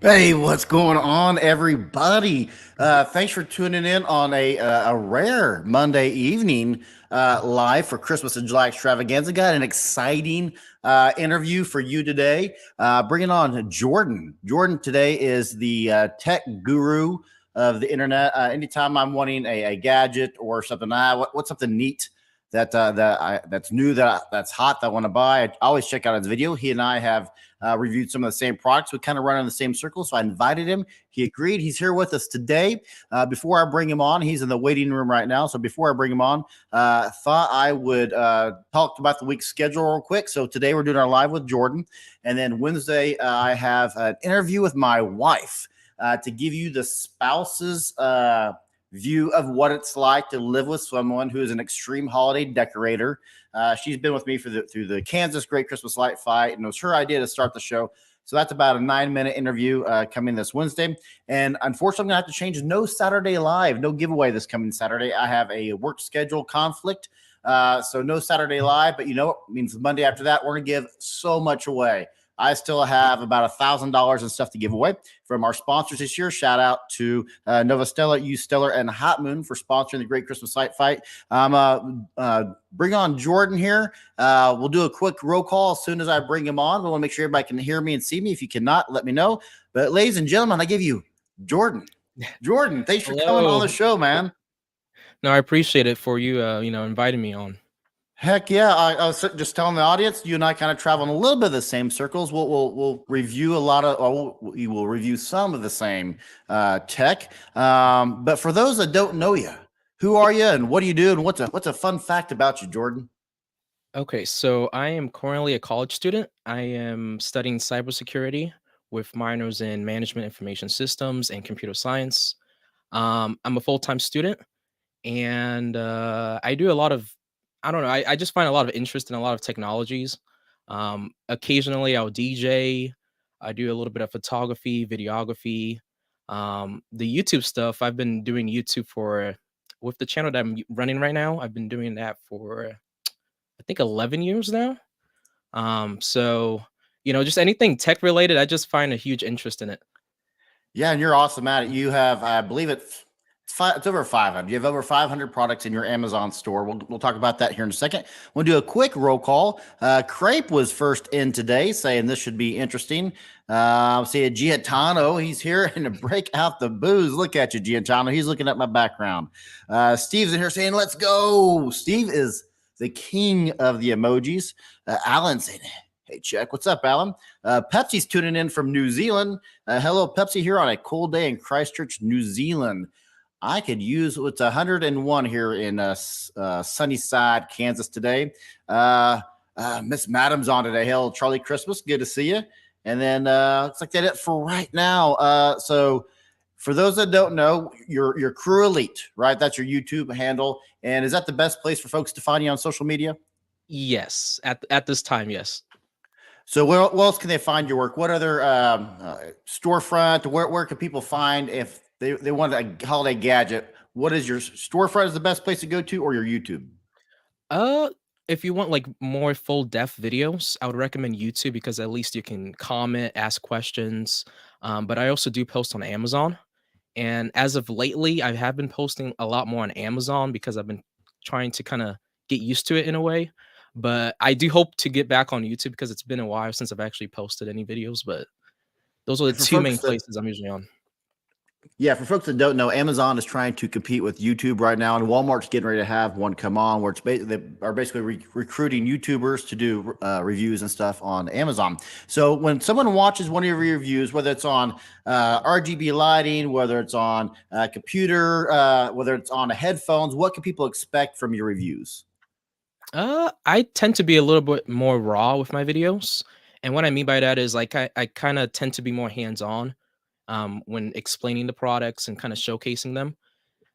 Hey, what's going on, everybody? Thanks for tuning in on a rare Monday evening live for Christmas and July extravaganza. Got an exciting interview for you today. Bringing on Jordan. Jordan today is the tech guru of the internet. Anytime I'm wanting a gadget or something, what's something neat that's new that's hot that I want to buy, I always check out his video. He and I have reviewed some of the same products. We kind of run in the same circle. So I invited him. He agreed. He's here with us today. Before I bring him on, he's in the waiting room right now. So before I bring him on, thought I would talk about the week's schedule real quick. So today we're doing our live with Jordan. And then Wednesday, I have an interview with my wife to give you the spouse's view of what it's like to live with someone who is an extreme holiday decorator. She's been with me through the Kansas Great Christmas Light Fight, and it was her idea to start the show. So that's about a 9-minute interview coming this Wednesday. And unfortunately, I'm going to have to change. No Saturday Live, no giveaway this coming Saturday. I have a work schedule conflict. So no Saturday Live, but you know what? It means Monday after that, we're going to give so much away. I still have about $1,000 in stuff to give away from our sponsors this year. Shout out to Nova Stellar, U Stellar, and Hot Moon for sponsoring the Great Christmas Light Fight. Bring on Jordan here. We'll do a quick roll call as soon as I bring him on. We want to make sure everybody can hear me and see me. If you cannot, let me know. But ladies and gentlemen, I give you Jordan. Jordan, thanks for coming on the show, man. No, I appreciate it for you, inviting me on. Heck yeah! I was just telling the audience, you and I kind of travel in a little bit of the same circles. We'll review a lot of, or we will review some of the same tech. But for those that don't know you, who are you and what do you do, and what's a fun fact about you, Jordan? Okay, so I am currently a college student. I am studying cybersecurity with minors in management information systems and computer science. I'm a full-time student, and I do a lot of, I don't know, I just find a lot of interest in a lot of technologies. Occasionally, I'll DJ. I do a little bit of photography, videography. The YouTube stuff, I've been doing YouTube for, with the channel that I'm running right now, I've been doing that for, I think, 11 years now. So, just anything tech related, I just find a huge interest in it. Yeah, and you're awesome at it. You have, I believe it's over 500. You have over 500 products in your Amazon store. We'll talk about that here in a second. We'll do a quick roll call. Crepe was first in today, saying this should be interesting. See a Giatano. He's here and to break out the booze. Look at you, Giatano. He's looking at my background. Steve's in here saying, "Let's go." Steve is the king of the emojis. Alan's saying, "Hey, check. What's up, Alan?" Pepsi's tuning in from New Zealand. Hello, Pepsi, here on a cold day in Christchurch, New Zealand. I could use it's 101 here in Sunnyside, Kansas today. Miss Madam's on today. Hell, Charlie Christmas, good to see you. And then looks like that's it for right now. So for those that don't know, you're Crew Elite, right? That's your YouTube handle. And is that the best place for folks to find you on social media? Yes, at this time, yes. So where else can they find your work? What other storefront? Where can people find if they want a holiday gadget? What is your storefront is the best place to go to, or your YouTube? Uh, if you want like more full depth videos, I would recommend YouTube because at least you can comment, ask questions. But I also do post on Amazon. And as of lately, I have been posting a lot more on Amazon because I've been trying to kind of get used to it in a way. But I do hope to get back on YouTube because it's been a while since I've actually posted any videos. But those are the For two main folks that places I'm usually on. Yeah, for folks that don't know, Amazon is trying to compete with YouTube right now, and Walmart's getting ready to have one come on where they are basically recruiting YouTubers to do reviews and stuff on Amazon. So when someone watches one of your reviews, whether it's on RGB lighting, whether it's on a computer, whether it's on headphones, what can people expect from your reviews? I tend to be a little bit more raw with my videos. And what I mean by that is like I kind of tend to be more hands-on when explaining the products and kind of showcasing them.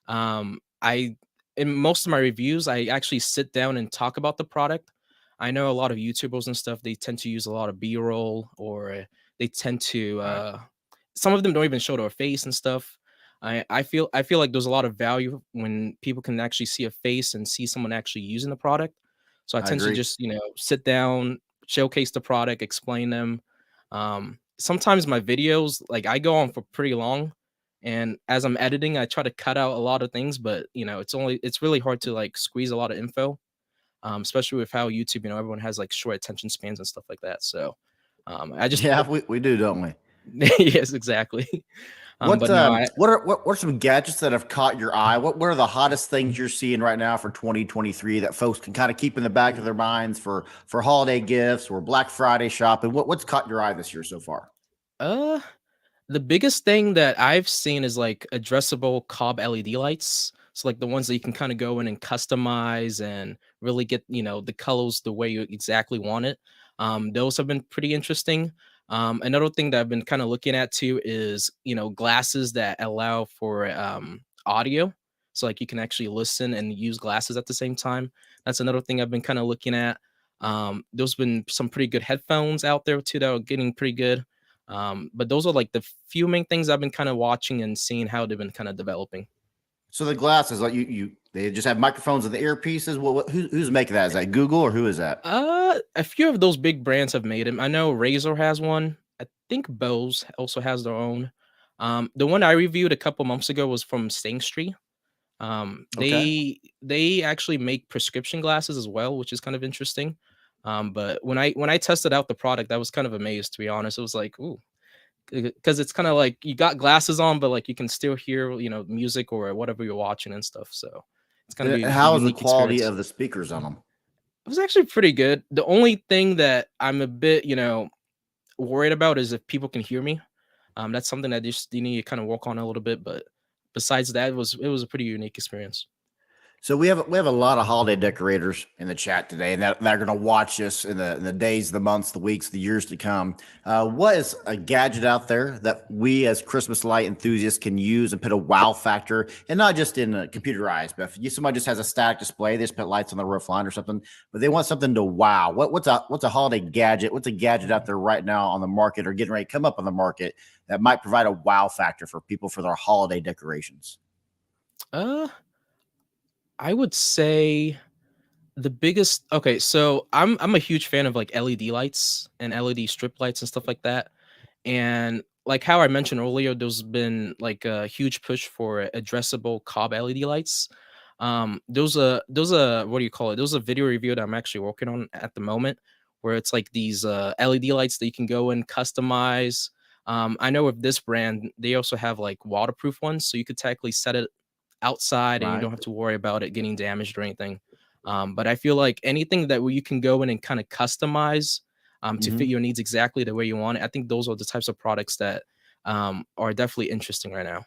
I In most of my reviews, I actually sit down and talk about the product. I know a lot of YouTubers and stuff, they tend to use a lot of B-roll or they tend to some of them don't even show their face and stuff. I feel like there's a lot of value when people can actually see a face and see someone actually using the product. So I I tend to agree. just, sit down, showcase the product, explain them. sometimes my videos, like, I go on for pretty long, and as I'm editing, I try to cut out a lot of things, but, it's really hard to, like, squeeze a lot of info, especially with how YouTube, everyone has, like, short attention spans and stuff like that, so, I just Yeah, we do, don't we? yes, exactly. But no, I What are some gadgets that have caught your eye? What are the hottest things you're seeing right now for 2023 that folks can kind of keep in the back of their minds for holiday gifts or Black Friday shopping? What's caught your eye this year so far? uh the biggest thing that I've seen is, like, addressable cob LED lights. So, like, the ones that you can kinda go in and customize and really get, the colors the way you exactly want it. Those have been pretty interesting. Another thing that I've been kinda looking at too is, glasses that allow for, audio. So, like, you can actually listen and use glasses at the same time. That's another thing I've been kinda looking at. There's been some pretty good headphones out there too that are getting pretty good. But those are like the few main things I've been kind of watching and seeing how they've been kind of developing. So the glasses, like they just have microphones and the earpieces. Who's making that? Is that Google or who is that? A few of those big brands have made them. I know Razer has one. I think Bose also has their own. The one I reviewed a couple months ago was from Sting Street. Okay. They actually make prescription glasses as well, which is kind of interesting. But when I tested out the product, I was kind of amazed, to be honest. It was like, ooh, because it's kind of like you got glasses on, but like you can still hear, music or whatever you're watching and stuff. So it's gonna be a How is the unique quality experience. of the speakers on them? It was actually pretty good. The only thing that I'm a bit, worried about is if people can hear me. That's something that just you need to kind of work on a little bit. But besides that, it was a pretty unique experience. So we have a lot of holiday decorators in the chat today, and that they're going to watch this in the days, the months, the weeks, the years to come. What is a gadget out there that we as Christmas light enthusiasts can use and put a wow factor, and not just in computerized, but if somebody just has a static display, they just put lights on the roof line or something, but they want something to wow. What's a holiday gadget? What's a gadget out there right now on the market or getting ready to come up on the market that might provide a wow factor for people for their holiday decorations? Uh, I would say the biggest okay, so I'm a huge fan of like LED lights and LED strip lights and stuff like that. And like how I mentioned earlier, there's been like a huge push for addressable cob LED lights. There's a what do you call it? There's a video review that I'm actually working on at the moment where it's like these LED lights that you can go and customize. I know with this brand, they also have like waterproof ones, so you could technically set it outside and you don't Right. have to worry about it getting damaged or anything. But I feel like anything that where you can go in and kind of customize to fit Mhm. your needs exactly the way you want it, I think those are the types of products that are definitely interesting right now.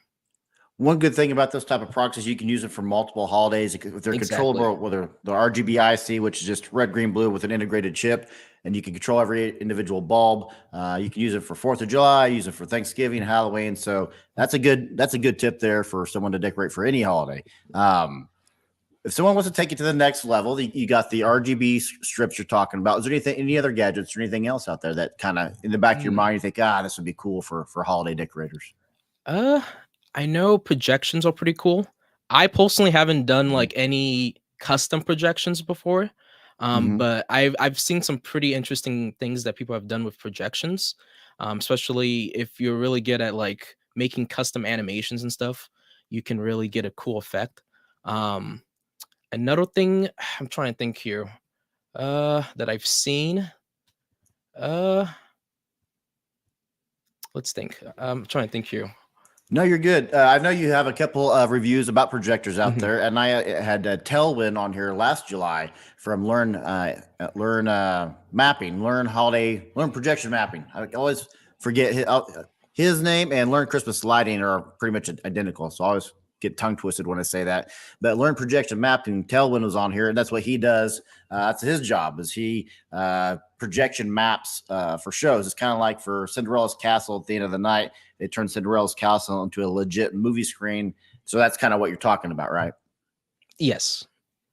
One good thing about those type of products is you can use them for multiple holidays. If they're Exactly. controllable, whether the RGB IC, which is just red, green, blue with an integrated chip, and you can control every individual bulb. You can use it for 4th of July, use it for Thanksgiving, Halloween. So that's a good tip there for someone to decorate for any holiday. If someone wants to take it to the next level, you got the RGB strips you're talking about. Is there any other gadgets or anything else out there that kind of in the back of your Mm. mind you think, this would be cool for holiday decorators? Uh, I know projections are pretty cool. I personally haven't done like any custom projections before. Mm-hmm. But I've seen some pretty interesting things that people have done with projections. Especially if you're really good at like making custom animations and stuff, you can really get a cool effect. Um, Another thing I'm trying to think here, that I've seen, uh, let's think. I'm trying to think here. No, you're good. I know you have a couple of reviews about projectors out Mhm. there, and I had Telwin on here last July from Learn Mapping, Learn Projection Mapping. I always forget his name, and Learn Christmas Lighting are pretty much identical, so I always get tongue twisted when I say that. But Learn Projection Mapping, Telwin was on here, and that's what he does. That's his job. Is he projection maps for shows? It's kind of like for Cinderella's Castle at the end of the night they turned Cinderella's castle into a legit movie screen. So that's kind of what you're talking about, right? Yes.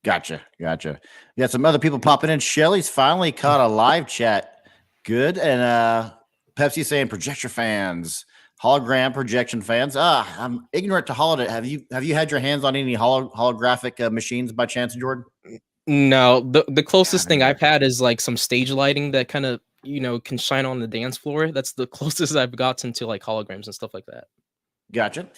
Gotcha. You got some other people popping in. Shelly's finally caught a live chat. Good. And Pepsi saying projector fans, hologram projection fans. I'm ignorant to holiday. Have you had your hands on any holographic machines by chance, Jordan? No, the Yeah, closest me thing I've neither. had is like some stage lighting that kind of can shine on the dance floor. That's the closest I've gotten to like holograms and stuff like that. Gotcha.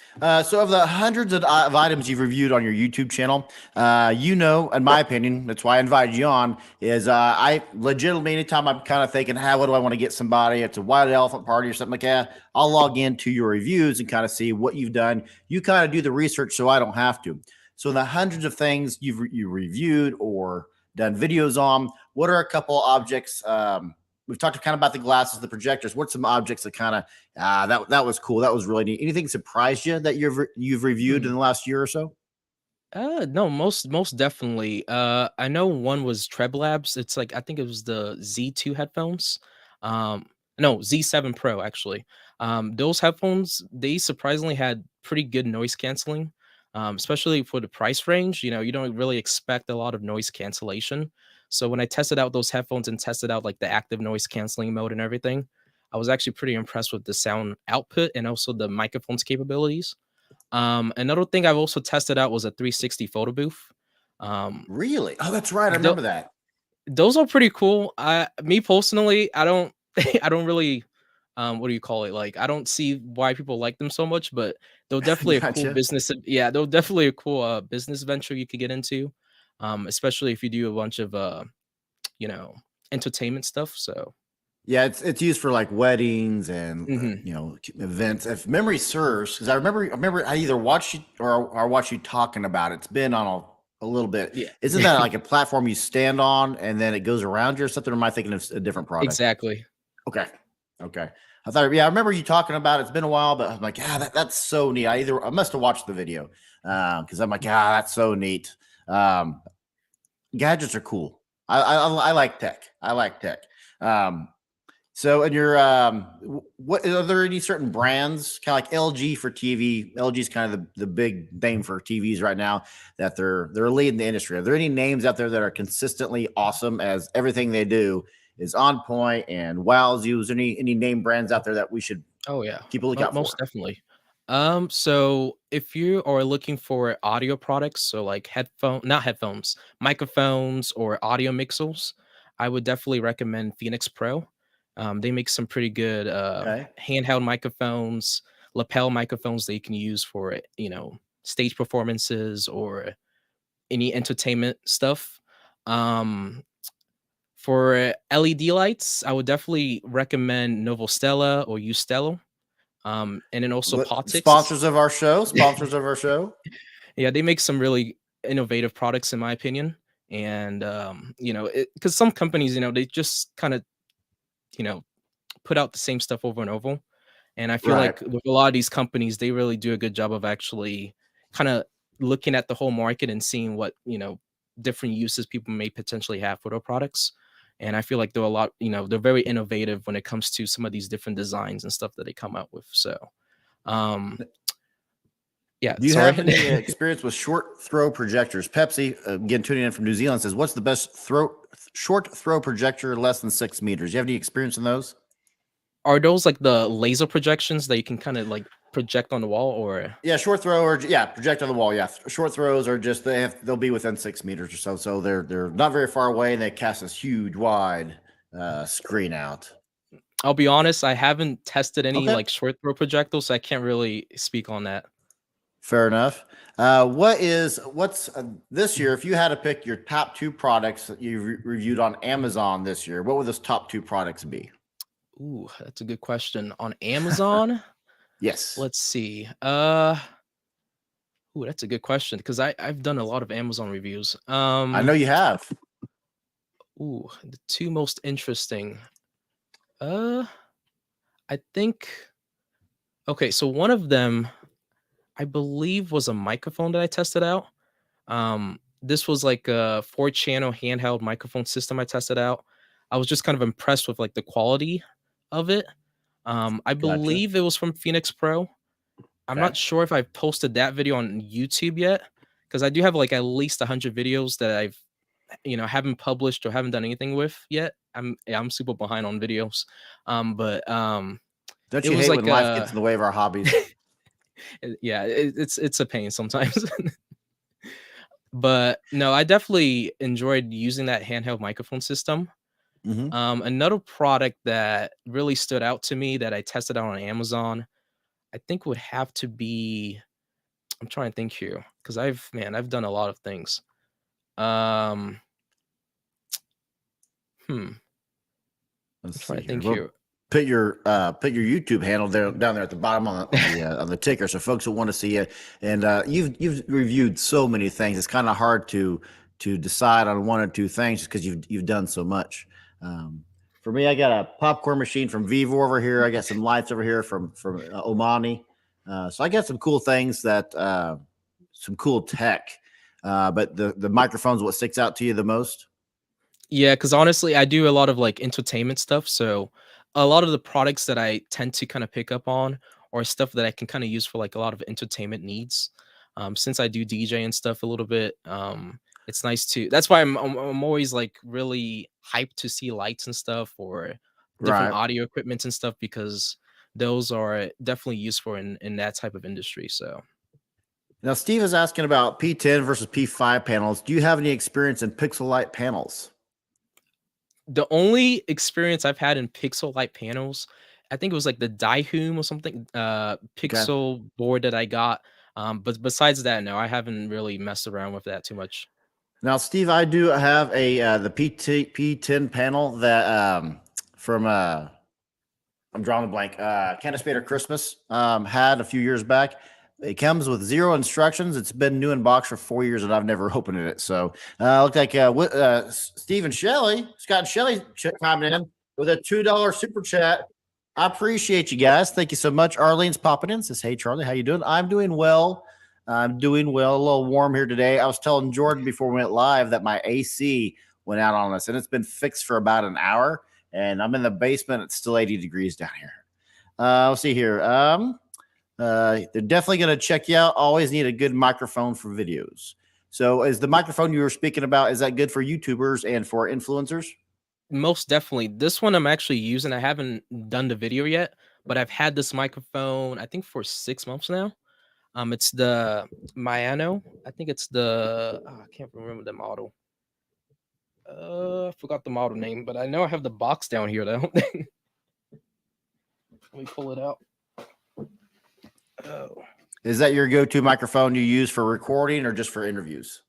So, of the hundreds of items you've reviewed on your YouTube channel, in my opinion, that's why I invited you on. Is I legitimately, anytime I'm kind of thinking, how what do I want to get somebody? It's a white elephant party or something like that. I'll log into your reviews and kind of see what you've done. You kind of do the research, so I don't have to. So, the hundreds of things you reviewed or done videos on, what are a couple objects? We've talked kind of about the glasses, the projectors. What's some objects that kind of that was cool. That was really neat. Anything surprised you that you've reviewed in Hmm. the last year or so? No, most definitely. I know one was Treb Labs. It's like I think it was the Z2 headphones. Um, no, Z7 Pro actually. Those headphones they surprisingly had pretty good noise canceling. Especially for the price range. You don't really expect a lot of noise cancellation. So when I tested out those headphones and tested out like the active noise canceling mode and everything, I was actually pretty impressed with the sound output and also the microphone's capabilities. Another thing I've also tested out was a 360 photo booth. Um, Really? Oh, that's right. I tho- remember that. those are pretty cool. Me personally, I don't, I don't really, what do you call it? Like, I don't see why people like them so much, but they're definitely a cool Gotcha. business. Yeah, they're definitely a cool business venture you could get into, especially if you do a bunch of, you know, entertainment stuff. So, Yeah, it's used for like weddings and mhm. events. If memory serves, because I remember I either watched you or watched you talking about it. It's been on a little bit. Yeah, Isn't that like a platform you stand on and then it goes around you or something? Or am I thinking of a different product? exactly. Okay. Okay. I remember you talking about it. It's been a while, but I'm like, that's so neat. I must have watched the video because I'm like, that's so neat. Um, Gadgets are cool. I like tech. I like tech. Um, so, in your what are there any certain brands, kind of like LG for TV? LG is kind of the big name for TVs right now that they're leading the industry. Are there any names out there that are consistently awesome as everything they do is on point and wows you? Is there any name brands out there that we should Oh yeah, keep a lookout most for? definitely. So if you are looking for audio products, so like not headphones, microphones or audio mixers, I would definitely recommend Phoenix Pro. They make some pretty good Okay. handheld microphones, lapel microphones that you can use for stage performances or any entertainment stuff. Um, for LED lights, I would definitely recommend Novostella or Ustella, and then also Potix. Sponsors of our show. Sponsors of our show. Yeah, they make some really innovative products in my opinion. And because some companies, they just kind of, you know, put out the same stuff over and over. And I feel Right. like with a lot of these companies, they really do a good job of actually kind of looking at the whole market and seeing what, different uses people may potentially have for their products. And I feel like they're very innovative when it comes to some of these different designs and stuff that they come out with. So, um, yeah, Do you sorry. have any experience with short throw projectors? Pepsi, again, tuning in from New Zealand, says, "What's the best short throw projector less than 6 meters?" You have any experience in those? Are those like the laser projections that you can kind of like project on the wall or Yeah, short throw or project on the wall. Yeah, short throws are just they'll be within 6 meters or so, so they're not very far away, and they cast this huge wide screen out. I'll be honest, I haven't tested any Okay, like short throw projectiles, so I can't really speak on that. fair enough. What's this year? If you had to pick your top two products that you reviewed on Amazon this year, what would those top two products be? Ooh, that's a good question. On Amazon, Yes, let's see. Ooh, that's a good question because I've done a lot of Amazon reviews. I know you have. Ooh, the two most interesting. Uh, I think okay, so one of them I believe was a microphone that I tested out. This was like a 4-channel handheld microphone system I tested out. I was just kind of impressed with like the quality of it. I Gotcha. believe it was from Phoenix Pro. I'm Okay. not sure if I've posted that video on YouTube yet because I do have like at least 100 videos that I've haven't published or haven't done anything with yet. I'm super behind on videos. But Don't it you was hate when like life gets in the way of our hobbies? yeah, it's a pain sometimes. But no, I definitely enjoyed using that handheld microphone system. Hmm. Another product that really stood out to me that I tested out on Amazon, I think would have to be. I'm trying to think here because I've done a lot of things. Um, hmm, Let's I'm trying see to here. think We'll here. put your YouTube handle there down there at the bottom on the ticker, so folks will want to see it. And you've reviewed so many things. It's kind of hard to decide on one or two things because you've done so much. Um, for me, I got a popcorn machine from Vivo over here. I got some lights over here from Omani. So I got some cool things that some cool tech. But the microphone's what sticks out to you the most. Yeah, because honestly, I do a lot of like entertainment stuff. So a lot of the products that I tend to kind of pick up on are stuff that I can kind of use for like a lot of entertainment needs. Since I do DJ and stuff a little bit, it's nice to. That's why I'm always like really hyped to see lights and stuff or different Right. audio equipments and stuff because those are definitely useful in that type of industry. So Now, Steve is asking about P10 versus P5 panels. Do you have any experience in pixel light panels? the only experience I've had in pixel light panels, I think it was like the Daihoom or something, Okay. pixel board that I got. But besides that, no, I haven't really messed around with that too much. Now, Steve, I do have a the P10 panel that from I'm drawing a blank. Candace Bader Christmas had a few years back. It comes with zero instructions. It's been new in box for 4 years, and I've never opened it. So, look like Steve and Shelley, Scott and Shelley coming in with a $2 super chat. I appreciate you guys. Thank you so much. Arlene's popping in. Says, "Hey Charlie, how you doing? I'm doing well. I'm doing well. A little warm here today. I was telling Jordan before we went live that my AC went out on us, and it's been fixed for about an hour. And I'm in the basement. It's still 80 degrees down here. Let's see here. They're definitely going to check you out. Always need a good microphone for videos. So, is the microphone you were speaking about, is that good for YouTubers and for influencers? Most definitely. This one I'm actually using. I haven't done the video yet, but I've had this microphone, I think for 6 months now. It's the Miano. I think it's the I can't remember the model. I forgot the model name, but I know I have the box down here though. Let me pull it out. Oh. Is that your go-to microphone you use for recording or just for interviews?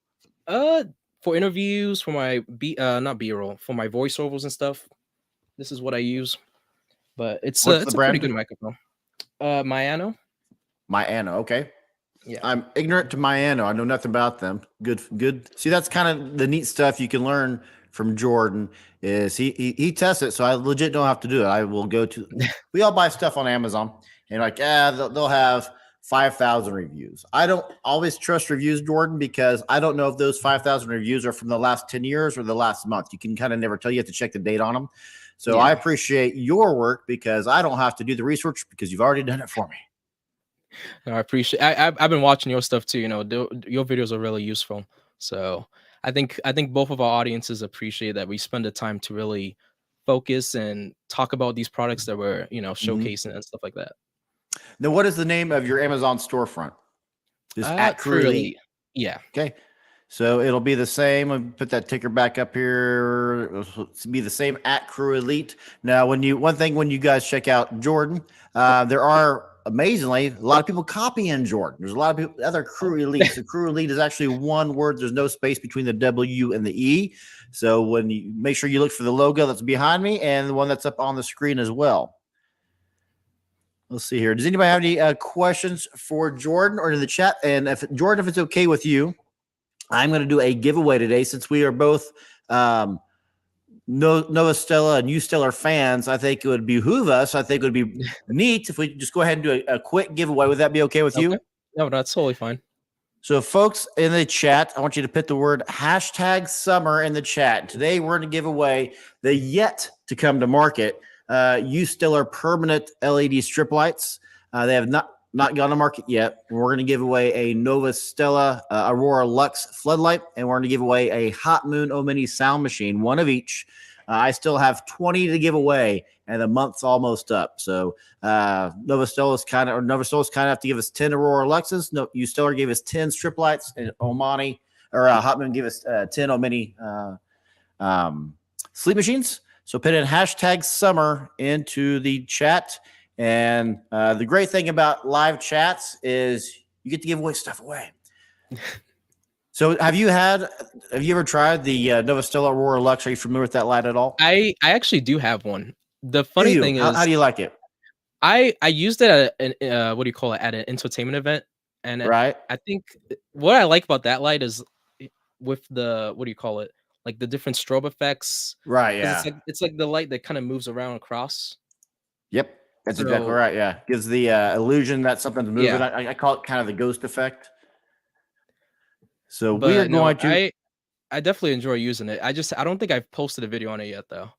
Uh, for interviews, for my not B-roll, for my voiceovers and stuff. This is what I use, but What's the it's a pretty brand? good microphone. Miano. My Anno. Okay. Yeah. I'm ignorant to Miano. I know nothing about them. Good, good. See, that's kind of the neat stuff you can learn from Jordan. Is he tests it, so I legit don't have to do it. I will go to. We all buy stuff on Amazon, and like, they'll have 5,000 reviews. I don't always trust reviews, Jordan, because I don't know if those 5,000 reviews are from the last 10 years or the last month. You can kind of never tell. You have to check the date on them. So I Yeah. appreciate your work because I don't have to do the research because you've already done it for me. No, I appreciate. I've been watching your stuff too. You know, your videos are really useful. So I think both of our audiences appreciate that we spend the time to really focus and talk about these products that we're Mhm. showcasing and stuff like that. Now, what is the name of your Amazon storefront? Just at Crew Crew Elite. Elite. Yeah. Okay. So it'll be the same. I'll put that ticker back up here. It'll be the same at Crew Elite. Now, one thing when you guys check out Jordan, there are amazingly a lot of people copying Jordan. There's a lot of people other Crew Elite. So Crew Elite is actually one word. There's no space between the W and the E. So when you make sure you look for the logo that's behind me and the one that's up on the screen as well. Let's see here. Does anybody have any questions for Jordan or in the chat? And if Jordan, if it's okay with you, I'm going to do a giveaway today since we are both Nova Stella and U Stellar fans. I think it would behoove us. I think it would be neat if we just go ahead and do a quick giveaway. Would that be okay with Okay. you? No, that's totally fine. So, folks in the chat, I want you to put the word hashtag summer in the chat. Today, we're going to give away the yet to come to market U Stellar permanent LED strip lights. They have not gone to market yet. We're going to give away a Nova Stella Aurora Lux floodlight, and we're going to give away a Hot Moon O-Mini sound machine, one of each. I still have 20 to give away, and the month's almost up. So Nova Stella's kind of have to give us 10 Aurora Luxes. No, U Stellar gave us 10 strip lights, and Omani or Hot Moon gave us 10 O-Mini sleep machines. So put in hashtag summer into the chat. And the great thing about live chats is you get to give away stuff away. So have you ever tried the Nova Stella Aurora Lux? Are you familiar with that light at all? I actually do have one. The Do funny you? thing How is, do you like it? I used it at an what do you call it, at an entertainment event, and Right? I think what I like about that light is with the what do you call it, like the different strobe effects, Right, because yeah. it's like the light that kind of moves around across. Yep. That's exactly So, right. Yeah. Gives the illusion that something's moving. yeah, I call it kind of the ghost effect. So we are but no, going to I definitely enjoy using it. I don't think I've posted a video on it yet though.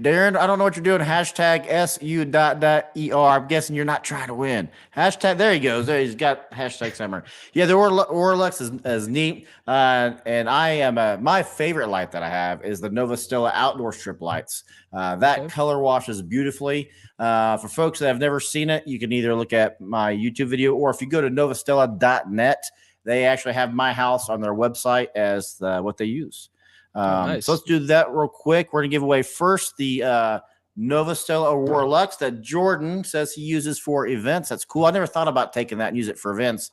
Darren, I don't know what you're doing. Hashtag SU.ER. I'm guessing you're not trying to win. Hashtag, there he goes. There he's got hashtag summer. Yeah, the Orlux is neat. And I am, my favorite light that I have is the Nova Stella outdoor strip lights. That Okay. color washes beautifully. For folks that have never seen it, you can either look at my YouTube video, or if you go to novastella.net, they actually have my house on their website as what they use. Oh, So nice. let's do that real quick. We're going to give away first the Nova Stella Aurora Lux that Jordan says he uses for events. That's cool. I never thought about taking that and use it for events.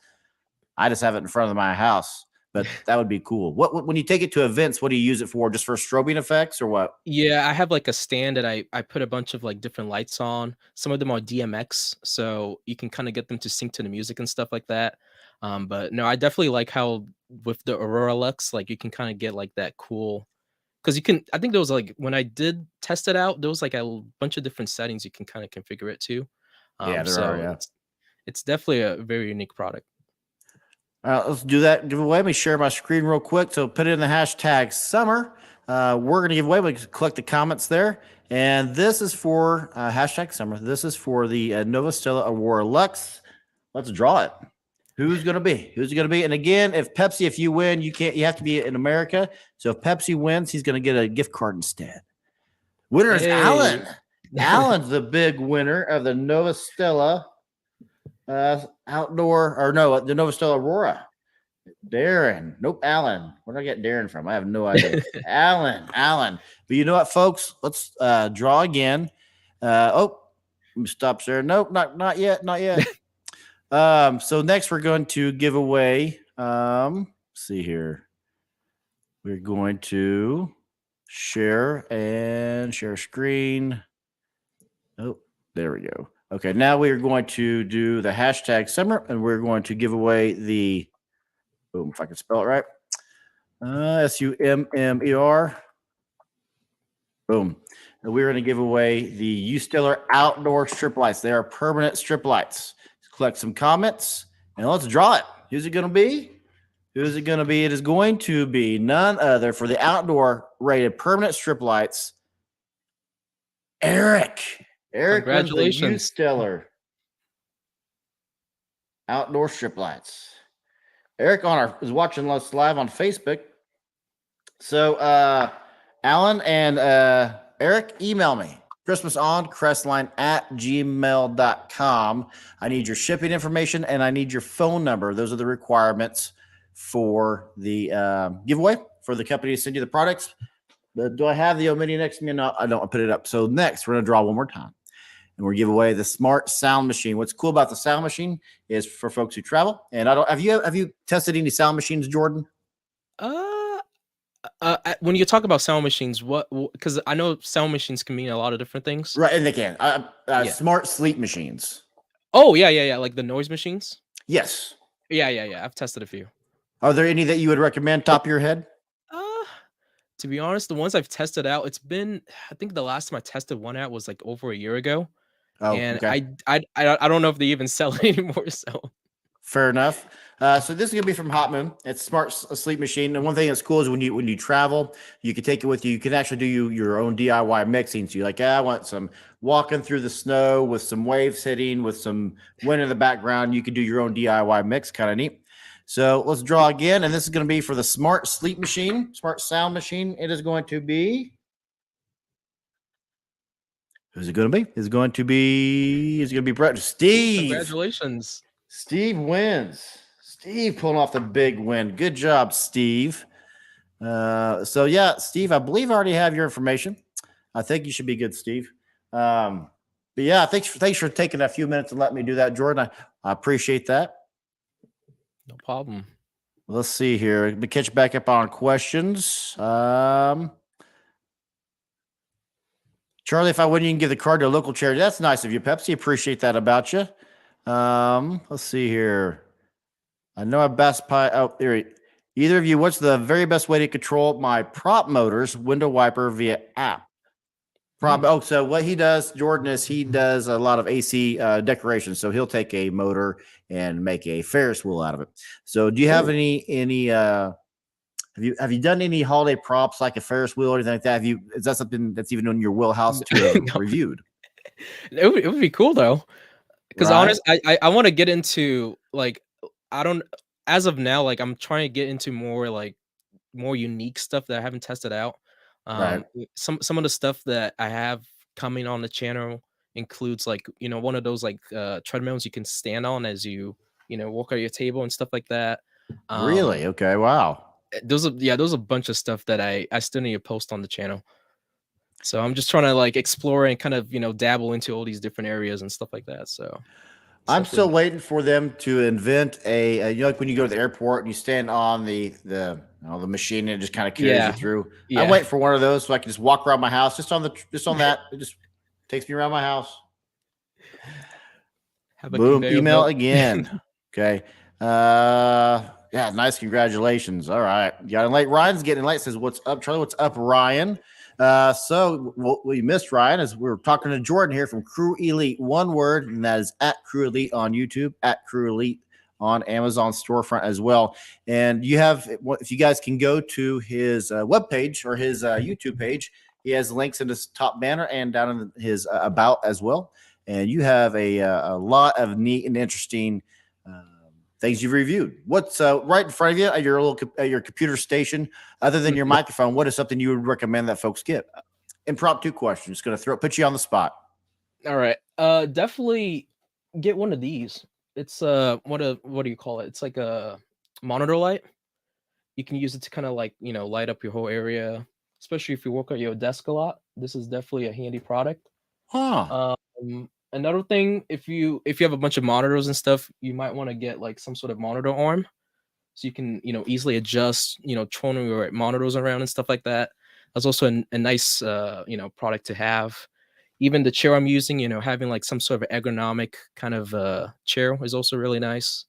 I just have it in front of my house, but that would be cool. What when you take it to events, what do you use it for? Just for strobing effects or what? Yeah, I have like a stand that I put a bunch of like different lights on. Some of them are DMX, so you can kind of get them to sync to the music and stuff like that. But no, I definitely like how with the Aurora Lux, like you can kind of get like that cool, because you can. I think there was like when I did test it out, there was like bunch of different settings you can kind of configure it to. Yeah, there are. So Yeah. it's definitely a very unique product. All right, let's do that giveaway. Let me share my screen real quick. So put in the hashtag summer. We're going to give away. We collect the comments there. And this is for hashtag summer. This is for the Nova Stella Aurora Lux. Let's draw it. Who's going to be? Who's it going to be? And again, if you win, you have to be in America. So if Pepsi wins, he's going to get a gift card instead. Winner is Hey. Alan. Alan's the big winner of the Nova Stella outdoor, or no, the Nova Stella Aurora. Darren. Nope, Alan. Where did I get Darren from? I have no idea. Alan. But you know what, folks? Let's draw again. Let me stop there. Nope, not yet. So next we're going to give away. See here. We're going to share screen. Oh, there we go. Okay, now we are going to do the hashtag summer, and we're going to give away the boom, if I can spell it right. SUMMER. Boom. And we're going to give away the U-Stellar outdoor strip lights. They are permanent strip lights. Let's collect some comments and let's draw it. Who's it going to be? Who's it going to be? It is going to be none other for the outdoor rated permanent strip lights. Eric. Eric wins the Congratulations. U-Stellar outdoor strip lights. Eric is watching us live on Facebook. So, Alan and Eric, email me. ChristmasOnCrestline@gmail.com. I need your shipping information and I need your phone number. Those are the requirements for the giveaway for the company to send you the products. Do I have the mini next to me? No, I don't. I put it up. So next, we're going to draw one more time. And we're give away the smart sound machine. What's cool about the sound machine is for folks who travel. And have you tested any sound machines, Jordan? When you talk about sound machines, what? Because I know sound machines can mean a lot of different things. Right, and they can. Yeah. Smart sleep machines. Oh yeah. Like the noise machines. Yes. Yeah. I've tested a few. Are there any that you would recommend top of your head? To be honest, the ones I've tested out, it's been, I think the last time I tested one out was like over a year ago. Oh, And okay. I don't know if they even sell it anymore. So fair enough. So this is gonna be from Hot Moon. It's smart sleep machine. And one thing that's cool is when you travel, you can take it with you. You can actually do your own DIY mixing. So you're like, I want some walking through the snow with some waves hitting, with some wind in the background. You can do your own DIY mix. Kind of neat. So let's draw again. And this is going to be for the smart sleep machine, smart sound machine. It is going to be. Who's it going to be? It's going to be Brett. Steve. congratulations. Steve wins. Steve pulling off the big win. Good job, Steve. So yeah, Steve, I believe I already have your information. I think you should be good, Steve. Um, but yeah, thanks for taking a few minutes to let me do that, Jordan. I appreciate that. No problem. Let's see here. Let me catch back up on questions. Charlie, if I win, you can give the card to a local charity. That's nice of you, Pepsi. Appreciate that about you. Let's see here. I know a Best Pie. Oh, there. Either of you, what's the very best way to control my prop motors window wiper via app? Hmm. So what he does, Jordan, is he does a lot of AC decorations. So he'll take a motor and make a Ferris wheel out of it. So do you have Oh, any have you done any holiday props like a Ferris wheel or anything like that? Is that something that's even in your wheelhouse to have no, reviewed? it would be cool though. Because Right, honest, I want to get into like I don't as of now like I'm trying to get into more like more unique stuff that I haven't tested out. right. Some of the stuff that I have coming on the channel includes like one of those like treadmills you can stand on as you walk at your table and stuff like that. Um, Really? Okay. Wow. those are a bunch of stuff that I still need to post on the channel. So I'm just trying to like explore and kind of dabble into all these different areas and stuff like that. So it's I'm definitely still waiting for them to invent like when you go to the airport and you stand on the machine and it just kind of carries you yeah, through. I'm yeah. waiting for one of those so I can just walk around my house just on that. It just takes me around my house. Have a Boom. conveyor Email belt. again. Okay. Yeah, nice. Congratulations. All right. Got in late. Ryan's getting late. Says, "What's up, Charlie? What's up, Ryan?" So what we missed, Ryan, is we are talking to Jordan here from Crew Elite. One word, and that is at Crew Elite on YouTube, at Crew Elite on Amazon storefront as well. And if you guys can go to his webpage or his YouTube page, he has links in his top banner and down in his about as well. And you have a lot of neat and interesting things you've reviewed. What's right in front of you at your computer station, other than Mm, your microphone? What is something you would recommend that folks get? Impromptu question. Just going to put you on the spot. all right. Definitely get one of these. It's what do you call it? It's like a monitor light. You can use it to kind of like light up your whole area, especially if you work at your desk a lot. This is definitely a handy product. Huh. Another thing, if you have a bunch of monitors and stuff, you might want to get like some sort of monitor arm so you can easily adjust turn your monitors around and stuff like that. That's also a nice product to have. Even the chair I'm using, having like some sort of ergonomic kind of chair is also really nice.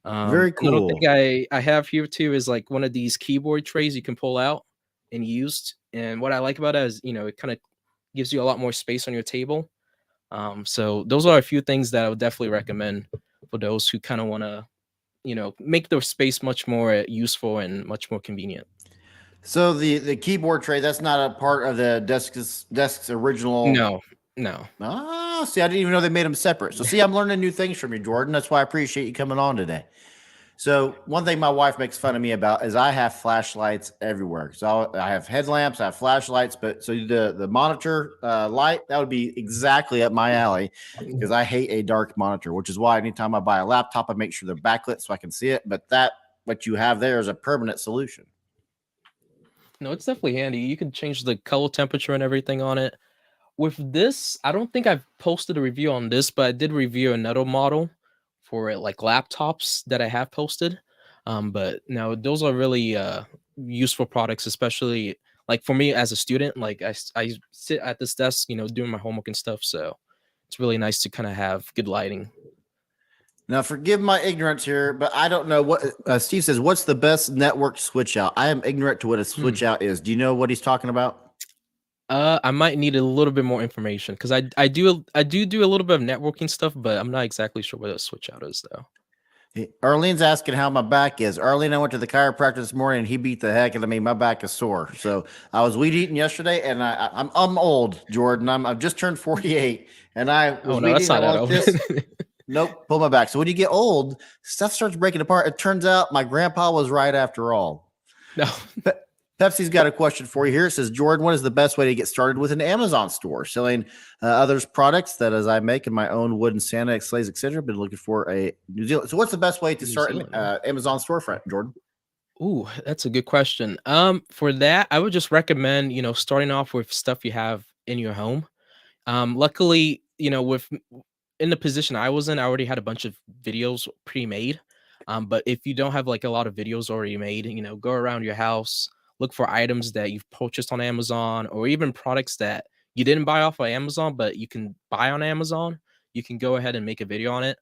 Very Another thing cool. I have here too is like one of these keyboard trays you can pull out and used. And what I like about it is it kind of gives you a lot more space on your table. So those are a few things that I would definitely recommend for those who kind of want to make their space much more useful and much more convenient. So the keyboard tray, that's not a part of the desk's original. No, no. See, I didn't even know they made them separate. So see, I'm learning new things from you, Jordan. That's why I appreciate you coming on today. So one thing my wife makes fun of me about is I have flashlights everywhere. So I have headlamps, I have flashlights, but so the monitor light that would be exactly up my alley because I hate a dark monitor, which is why anytime I buy a laptop, I make sure they're backlit so I can see it. But what you have there is a permanent solution. No, it's definitely handy. You can change the color temperature and everything on it. With this, I don't think I've posted a review on this, but I did review another model for like laptops that I have posted. But no, those are really useful products, especially like for me as a student. Like I sit at this desk, doing my homework and stuff. So it's really nice to kind of have good lighting. Now, forgive my ignorance here, but I don't know what Steve says. What's the best network switch out? I am ignorant to what a Hmm. switch out is. Do you know what he's talking about? I might need a little bit more information because I do a little bit of networking stuff, but I'm not exactly sure what a switch out is though. Arlene's asking how my back is. Arlene, I went to the chiropractor this morning and he beat the heck out of me. My back is sore. So I was weed eating yesterday and I'm old, Jordan. I've just turned 48 and I Oh was no, weed that's eating. I not that went like old. this. Nope, pull my back. So when you get old, stuff starts breaking apart. It turns out my grandpa was right after all. No. Pe- Pepsi's got a question for you here. It says, Jordan, what is the best way to get started with an Amazon store selling others' products that as I make in my own wooden Santa, sleighs, etc. Been looking for a New Zealand. So, what's the best way to New start an Zealand. Amazon storefront, Jordan? Ooh, that's a good question. For that, I would just recommend, starting off with stuff you have in your home. Luckily, with in the position I was in, I already had a bunch of videos pre-made. But if you don't have like a lot of videos already made, go around your house, look for items that you've purchased on Amazon or even products that you didn't buy off of Amazon, but you can buy on Amazon. You can go ahead and make a video on it.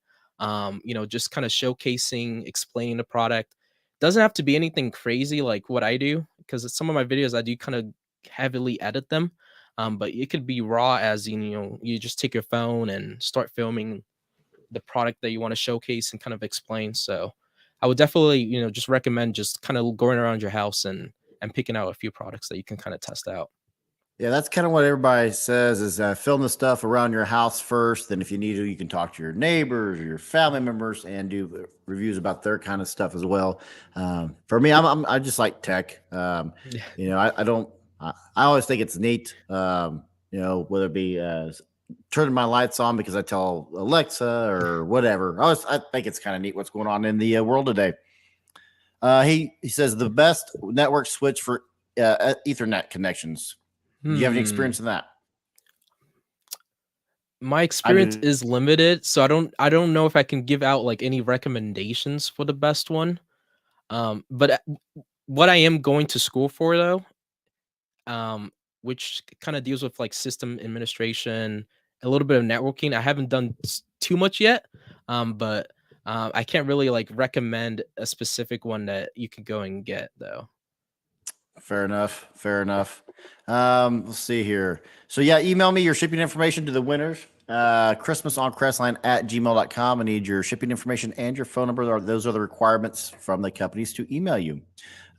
Just kind of showcasing, explaining the product. Doesn't have to be anything crazy like what I do, because some of my videos I do kind of heavily edit them. But it could be raw as you just take your phone and start filming the product that you want to showcase and kind of explain. So I would definitely, just recommend just kind of going around your house and picking out a few products that you can kind of test out. Yeah, that's kind of what everybody says is film the stuff around your house first. Then, if you need to, you can talk to your neighbors or your family members and do reviews about their kind of stuff as well. For me, I just like tech. Yeah. I don't. I always think it's neat. Whether it be turning my lights on because I tell Alexa or whatever. I think it's kind of neat what's going on in the world today. He says the best network switch for Ethernet connections. Do you have any Hmm. experience in that? My I experience do. is limited, so I don't know if I can give out like any recommendations for the best one. But what I am going to school for though, um, which kind of deals with like system administration, a little bit of networking. I haven't done too much yet, but I can't really like recommend a specific one that you could go and get though. Fair enough. Fair enough. Let's see here. So yeah, email me your shipping information to the winners. Christmas on Crestline at gmail.com. I need your shipping information and your phone number. Those are the requirements from the companies to email you.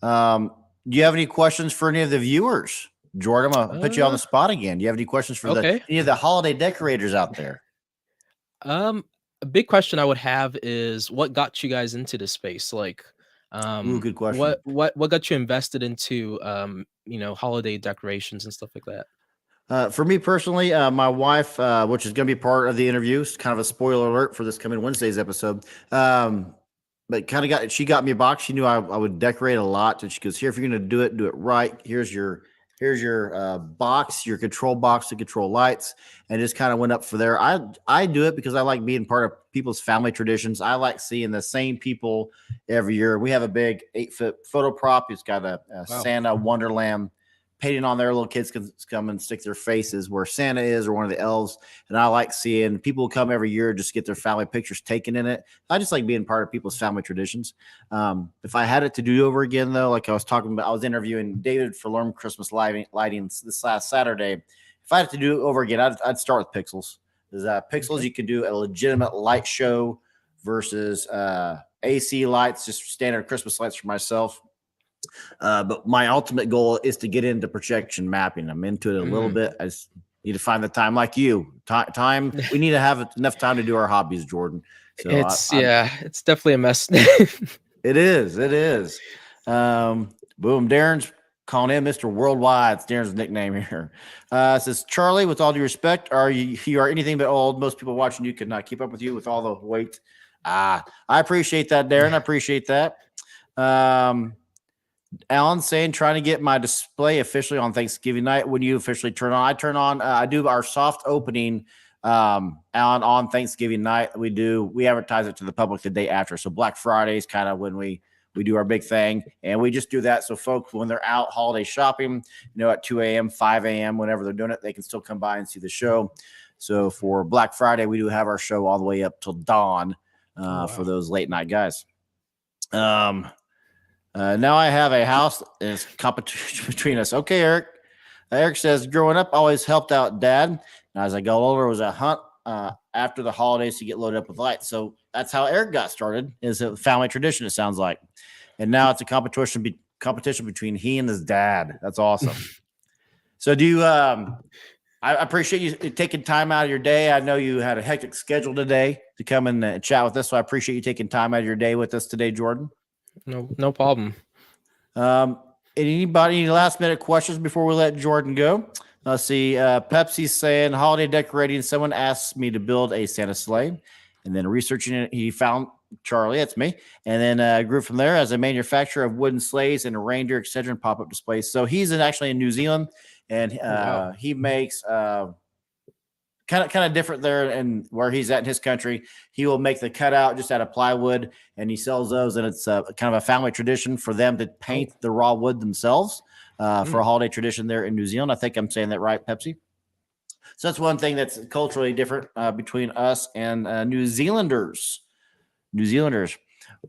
Do you have any questions for any of the viewers? Jordan, I'm gonna put you on Uh, the spot again. Do you have any questions for okay. any of the holiday decorators out there? A big question I would have is what got you guys into this space? Like, Ooh, good question. what got you invested into holiday decorations and stuff like that? For me personally, my wife, which is going to be part of the interview, it's kind of a spoiler alert for this coming Wednesday's episode. But kind of she got me a box. She knew I would decorate a lot, and she goes, "Here, if you're going to do it right. Here's your box, your control box to control lights," and just kind of went up for there. I do it because I like being part of people's family traditions. I like seeing the same people every year. We have a big 8-foot photo prop. It's got a Wow. Santa Wonderland painting on there. Little kids can come and stick their faces where Santa is or one of the elves. And I like seeing people come every year just get their family pictures taken in it. I just like being part of people's family traditions. If I had it to do over again, though, like I was talking about, I was interviewing David for Learn Christmas lighting this last Saturday. If I had to do it over again, I'd start with Pixels. Because Pixels, Okay. you can do a legitimate light show versus AC lights, just standard Christmas lights for myself. But my ultimate goal is to get into projection mapping. I'm into it a little Mm. bit. I just need to find the time, like you. Time. We need to have enough time to do our hobbies, Jordan. So It's definitely a mess. it is. It is. Boom. Darren's calling in Mr. Worldwide. It's Darren's nickname here. It says, Charlie, with all due respect, you are anything but old. Most people watching you could not keep up with you with all the weight. I appreciate that, Darren. I appreciate that. Alan saying trying to get my display officially on Thanksgiving night. When you officially turn on, I turn on. I do our soft opening, Alan, on Thanksgiving night. We advertise it to the public the day after. So Black Friday is kind of when we do our big thing, and we just do that so folks when they're out holiday shopping, at 2 a.m., 5 a.m., whenever they're doing it, they can still come by and see the show. So for Black Friday, we do have our show all the way up till dawn Oh, for wow. those late night guys. Now I have a house and it's competition between us. Okay, Eric. Eric says, growing up, I always helped out dad. And as I got older, it was a hunt after the holidays to get loaded up with lights. So that's how Eric got started, is a family tradition, it sounds like. And now it's a competition between he and his dad. That's awesome. So do you I appreciate you taking time out of your day. I know you had a hectic schedule today to come and chat with us. So I appreciate you taking time out of your day with us today, Jordan. No problem. Um, any last minute questions before we let Jordan go? Let's see. Pepsi's saying holiday decorating. Someone asked me to build a Santa sleigh, and then researching it, he found Charlie, that's me. And then grew from there as a manufacturer of wooden sleighs and reindeer, etc., and pop-up displays. So actually in New Zealand, and Oh, wow. he makes kind of different there, and where he's at in his country. He will make the cutout just out of plywood, and he sells those. And it's kind of a family tradition for them to Oh, paint the raw wood themselves for a mm, holiday tradition there in New Zealand. I think I'm saying that right, Pepsi. So that's one thing that's culturally different between us and New Zealanders. New Zealanders.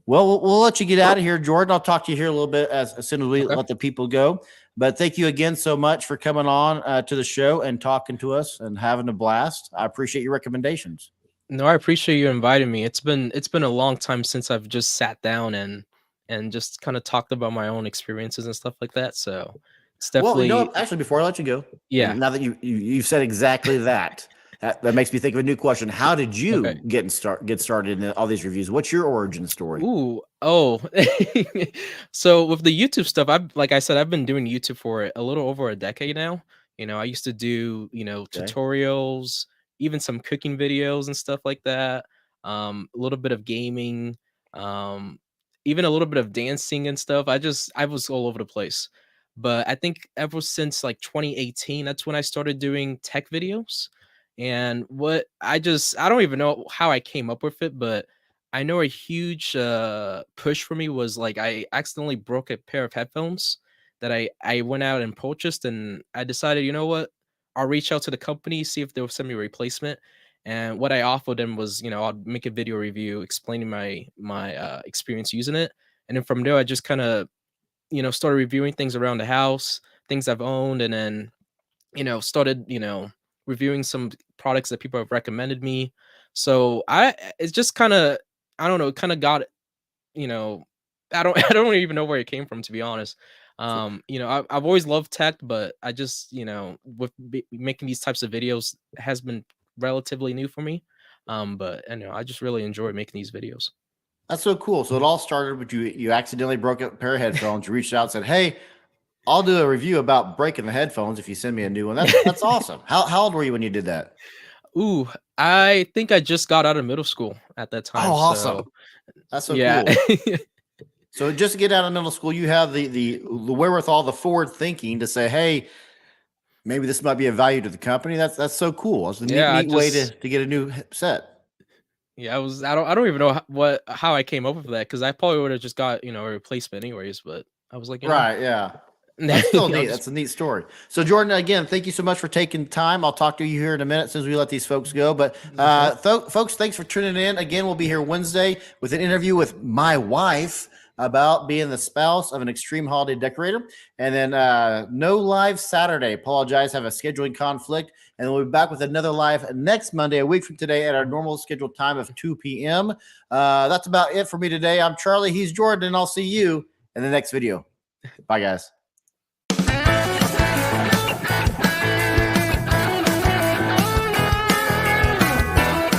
Well, we'll let you get out of here, Jordan. I'll talk to you here a little bit as soon as we okay. let the people go. But thank you again so much for coming on to the show and talking to us and having a blast. I appreciate your recommendations. No, I appreciate you inviting me. It's been a long time since I've just sat down and just kind of talked about my own experiences and stuff like that. So it's Well, definitely actually, before I let you go, yeah. and now that you've said exactly that, that makes me think of a new question. How did Okay. you get started in all these reviews? What's your origin story? Ooh, oh. So with the YouTube stuff, like I said, I've been doing YouTube for a little over a decade now. I used to do, Okay. tutorials, even some cooking videos and stuff like that. A little bit of gaming, um, even a little bit of dancing and stuff. I was all over the place. But I think ever since like 2018, that's when I started doing tech videos. And what I don't even know how I came up with it, but I know a huge, push for me was, like, I accidentally broke a pair of headphones that I went out and purchased, and I decided, "You know what? I'll reach out to the company, see if they'll send me a replacement," and what I offered them was, I'd make a video review explaining my experience using it, and then from there, I just kinda, started reviewing things around the house, things I've owned, and then, started, reviewing some products that people have recommended me. So it's just kinda I don't know, it kinda got, you know, I don't I don't even know where it came from, to be honest. I've always loved tech, but I just, with making these types of videos has been relatively new for me. But I know I just really enjoy making these videos. That's so cool. So it all started with you accidentally broke a pair of headphones. You reached out and said, "Hey, I'll do a review about breaking the headphones if you send me a new one." That's awesome. How old were you when you did that? Ooh, I think I just got out of middle school at that Oh, time, awesome. so That's so yeah. cool. So just to get out of middle school, you have the wherewithal, the forward thinking to say, "Hey, maybe this might be of value to the company." That's so cool. It's a Yeah, I neat way just to get a new set. yeah, I don't even know how I came up with that because I probably would have just got, a replacement anyways, but I was like, Right. Yeah. That's still I'll neat. just That's a neat story. So, Jordan, again, thank you so much for taking time. I'll talk to you here in a minute since we let these folks go. But, okay. folks, thanks for tuning in. Again, we'll be here Wednesday with an interview with my wife about being the spouse of an extreme holiday decorator. And then, no live Saturday. Apologize, have a scheduling conflict. And we'll be back with another live next Monday, a week from today, at our normal scheduled time of 2 p.m. That's about it for me today. I'm Charlie. He's Jordan, and I'll see you in the next video. Bye, guys.